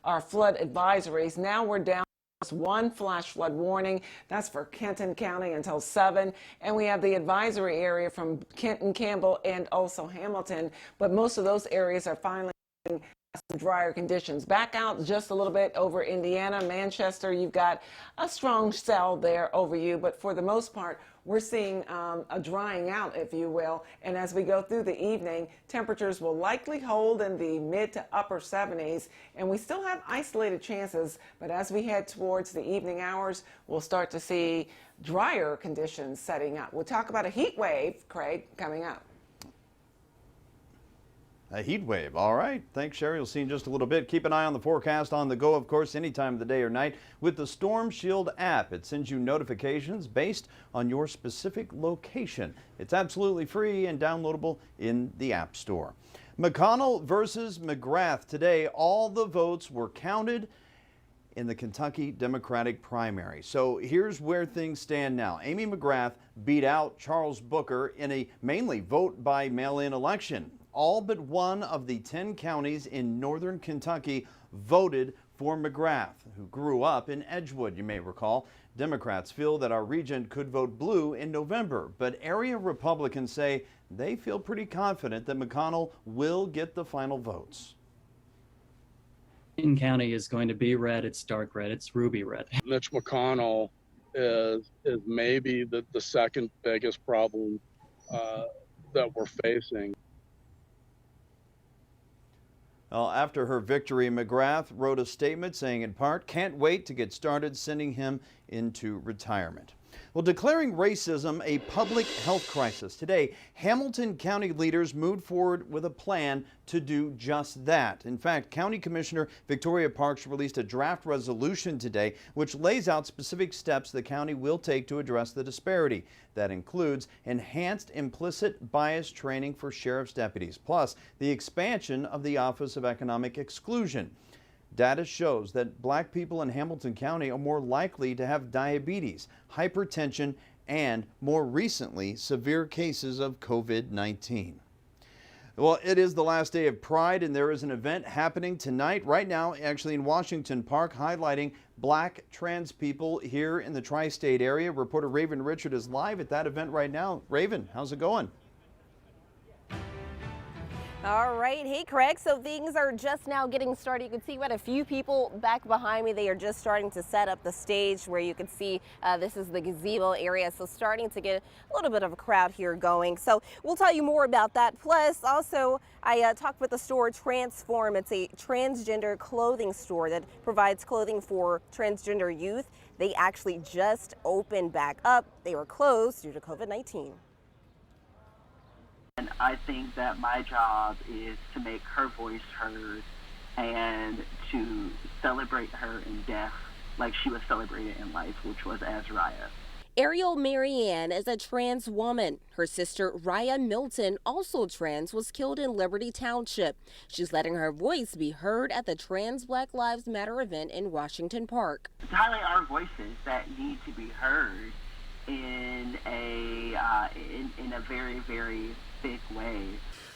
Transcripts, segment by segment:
our flood advisories. Now we're down to one flash flood warning. That's for Kenton County until 7. And we have the advisory area from Kenton, Campbell, and also Hamilton. But most of those areas are finally some drier conditions. Back out just a little bit over Indiana, Manchester, you've got a strong cell there over you, but for the most part, we're seeing a drying out, if you will. And as we go through the evening, temperatures will likely hold in the mid to upper 70s, and we still have isolated chances, but as we head towards the evening hours, we'll start to see drier conditions setting up. We'll talk about a heat wave, Craig, coming up. A heat wave. All right. Thanks, Sherry. We'll see you in just a little bit. Keep an eye on the forecast on the go, of course, any time of the day or night with the Storm Shield app. It sends you notifications based on your specific location. It's absolutely free and downloadable in the App Store. McConnell versus McGrath. Today, all the votes were counted in the Kentucky Democratic primary. So here's where things stand now. Amy McGrath beat out Charles Booker in a mainly vote by mail-in election. All but one of the 10 counties in northern Kentucky voted for McGrath, who grew up in Edgewood, you may recall. Democrats feel that our region could vote blue in November, but area Republicans say they feel pretty confident that McConnell will get the final votes. Kenton County is going to be red. It's dark red. It's ruby red. Mitch McConnell is maybe the second biggest problem that we're facing. Well, after her victory, McGrath wrote a statement saying, in part, can't wait to get started, sending him into retirement. Well, declaring racism a public health crisis. Today, Hamilton County leaders moved forward with a plan to do just that. In fact, County Commissioner Victoria Parks released a draft resolution today which lays out specific steps the county will take to address the disparity. That includes enhanced implicit bias training for sheriff's deputies, plus the expansion of the Office of Economic Exclusion. Data shows that black people in Hamilton County are more likely to have diabetes, hypertension, and more recently, severe cases of COVID-19. Well, it is the last day of Pride, and there is an event happening tonight, right now, actually in Washington Park, highlighting black trans people here in the tri-state area. Reporter Raven Richard is live at that event right now. Raven, how's it going? All right. Hey, Craig. So things are just now getting started. You can see we had a few people back behind me. They are just starting to set up the stage where you can see this is the gazebo area. So starting to get a little bit of a crowd here going. So we'll tell you more about that. Plus, also, I talked with the store Transform. It's a transgender clothing store that provides clothing for transgender youth. They actually just opened back up. They were closed due to COVID-19. And I think that my job is to make her voice heard and to celebrate her in death like she was celebrated in life, which was as Raya. Ariel Marianne is a trans woman. Her sister, Raya Milton, also trans, was killed in Liberty Township. She's letting her voice be heard at the Trans Black Lives Matter event in Washington Park. To highlight our voices that need to be heard in a very, very big way.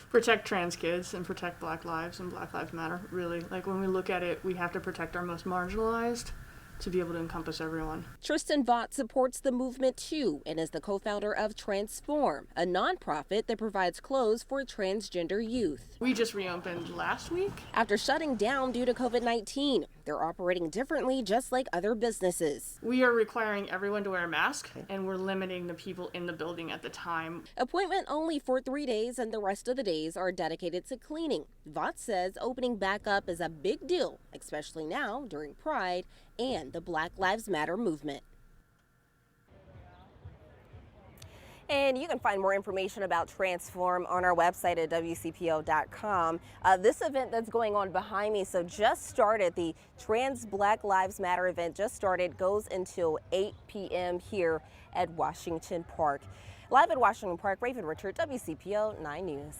Protect trans kids and protect Black lives and Black Lives Matter, really. Like, when we look at it, we have to protect our most marginalized to be able to encompass everyone. Tristan Vaught supports the movement too and is the co-founder of Transform, a nonprofit that provides clothes for transgender youth. We just reopened last week. After shutting down due to COVID-19, they're operating differently just like other businesses. We are requiring everyone to wear a mask, and we're limiting the people in the building at the time. Appointment only for 3 days, and the rest of the days are dedicated to cleaning. Vaught says opening back up is a big deal, especially now during Pride and the Black Lives Matter movement. And you can find more information about Transform on our website at WCPO.com. This event that's going on behind me, so just started, the Trans Black Lives Matter event just started, goes until 8 p.m. here at Washington Park. Live at Washington Park, Raven Richard, WCPO 9 News.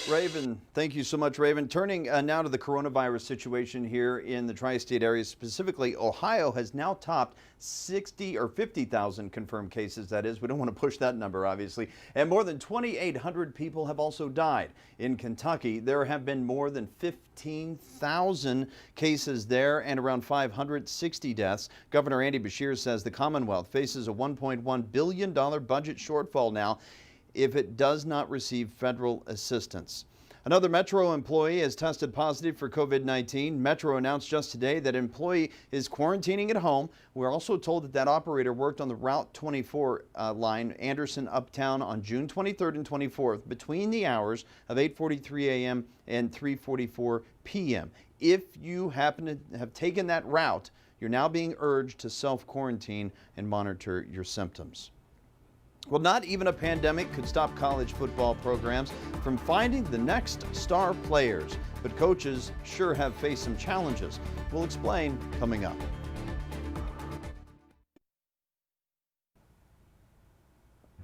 Raven, thank you so much, Raven. Turning now to the coronavirus situation here in the tri-state area, specifically Ohio has now topped 60 or 50,000 confirmed cases. That is, we don't want to push that number, obviously. And more than 2,800 people have also died. In Kentucky, there have been more than 15,000 cases there and around 560 deaths. Governor Andy Beshear says the Commonwealth faces a $1.1 billion budget shortfall now if it does not receive federal assistance. Another Metro employee has tested positive for COVID-19. Metro announced just today that an employee is quarantining at home. We're also told that that operator worked on the Route 24 line, Anderson Uptown, on June 23rd and 24th between the hours of 8:43 a.m. and 3:44 p.m. If you happen to have taken that route, you're now being urged to self-quarantine and monitor your symptoms. Well, not even a pandemic could stop college football programs from finding the next star players, but coaches sure have faced some challenges. We'll explain coming up.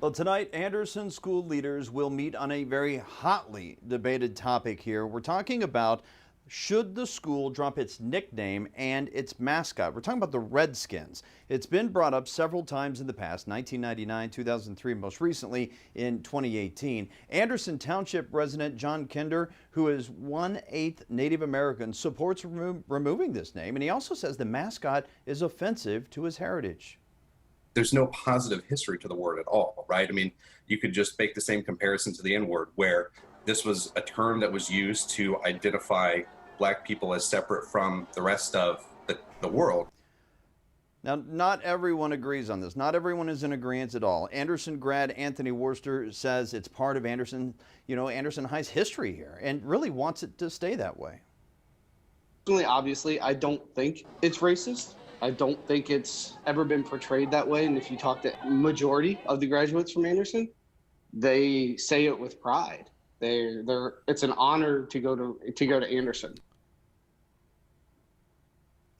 Well, tonight, Anderson school leaders will meet on a very hotly debated topic here. We're talking about should the school drop its nickname and its mascot? We're talking about the Redskins. It's been brought up several times in the past, 1999, 2003, most recently in 2018. Anderson Township resident John Kinder, who is 1/8 Native American, supports removing this name, and he also says the mascot is offensive to his heritage. There's no positive history to the word at all, right? I mean, you could just make the same comparison to the N-word, where this was a term that was used to identify Black people as separate from the rest of the world. Now, not everyone agrees on this. Not everyone is in agreement at all. Anderson grad Anthony Worcester says it's part of Anderson High's history here and really wants it to stay that way. Obviously, I don't think it's racist. I don't think it's ever been portrayed that way. And if you talk to majority of the graduates from Anderson, they say it with pride. It's an honor to go to Anderson.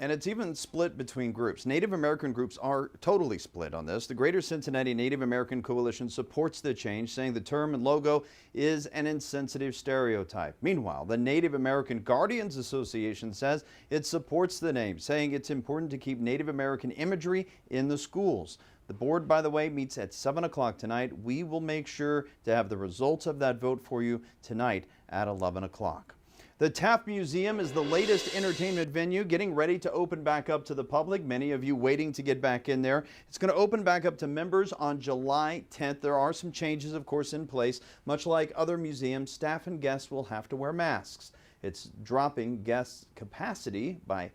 And it's even split between groups. Native American groups are totally split on this. The Greater Cincinnati Native American Coalition supports the change, saying the term and logo is an insensitive stereotype. Meanwhile, the Native American Guardians Association says it supports the name, saying it's important to keep Native American imagery in the schools. The board, by the way, meets at 7 o'clock tonight. We will make sure to have the results of that vote for you tonight at 11 o'clock. The Taft Museum is the latest entertainment venue getting ready to open back up to the public. Many of you waiting to get back in there. It's going to open back up to members on July 10th. There are some changes, of course, in place. Much like other museums, staff and guests will have to wear masks. It's dropping guest capacity by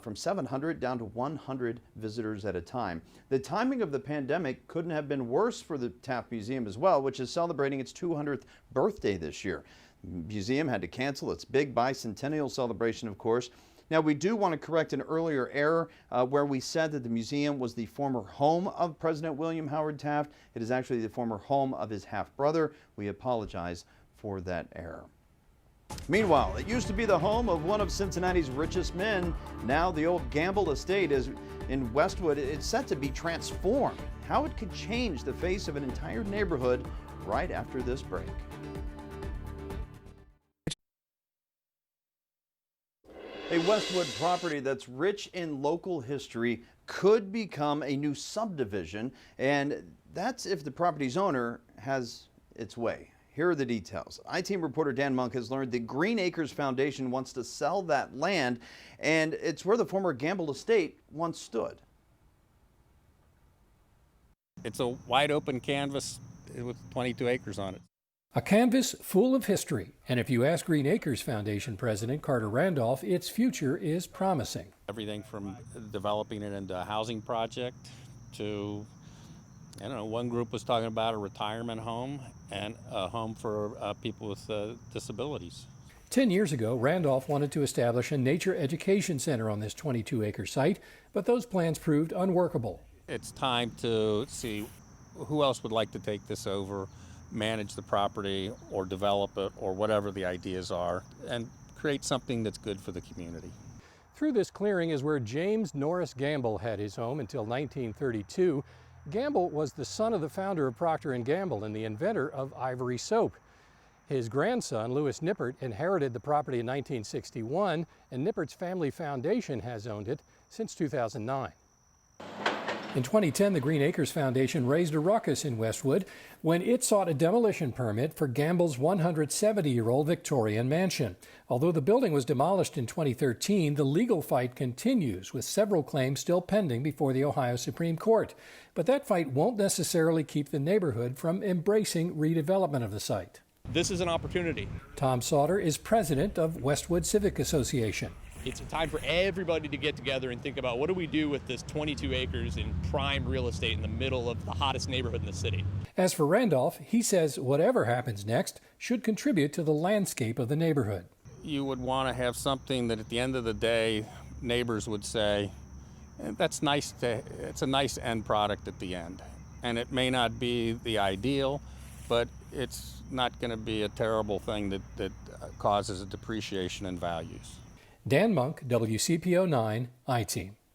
from 700 down to 100 visitors at a time. The timing of the pandemic couldn't have been worse for the Taft Museum as well, which is celebrating its 200th birthday this year. The museum had to cancel its big bicentennial celebration, of course. Now, we do want to correct an earlier error where we said that the museum was the former home of President William Howard Taft. It is actually the former home of his half-brother. We apologize for that error. Meanwhile, it used to be the home of one of Cincinnati's richest men. Now the old Gamble estate is in Westwood. It's set to be transformed. How it could change the face of an entire neighborhood right after this break. A Westwood property that's rich in local history could become a new subdivision, and that's if the property's owner has its way. Here are the details. I-Team reporter Dan Monk has learned the Green Acres Foundation wants to sell that land, and it's where the former Gamble estate once stood. It's a wide open canvas with 22 acres on it. A canvas full of history, and if you ask Green Acres Foundation President Carter Randolph, its future is promising. Everything from developing it into a housing project to, I don't know, one group was talking about a retirement home and a home for people with disabilities. 10 years ago, Randolph wanted to establish a nature education center on this 22-acre site, but those plans proved unworkable. It's time to see who else would like to take this over, manage the property or develop it or whatever the ideas are, and create something that's good for the community. Through this clearing is where James Norris Gamble had his home until 1932. Gamble was the son of the founder of Procter & Gamble and the inventor of Ivory soap. His grandson, Louis Nippert, inherited the property in 1961, and Nippert's family foundation has owned it since 2009. In 2010, the Green Acres Foundation raised a ruckus in Westwood when it sought a demolition permit for Gamble's 170-year-old Victorian mansion. Although the building was demolished in 2013, the legal fight continues, with several claims still pending before the Ohio Supreme Court. But that fight won't necessarily keep the neighborhood from embracing redevelopment of the site. This is an opportunity. Tom Sauter is president of Westwood Civic Association. It's a time for everybody to get together and think about what do we do with this 22 acres in prime real estate in the middle of the hottest neighborhood in the city. As for Randolph, he says whatever happens next should contribute to the landscape of the neighborhood. You would want to have something that at the end of the day, neighbors would say, that's nice it's a nice end product at the end. And it may not be the ideal, but it's not going to be a terrible thing that causes a depreciation in values. Dan Monk, WCPO 9, I-Team.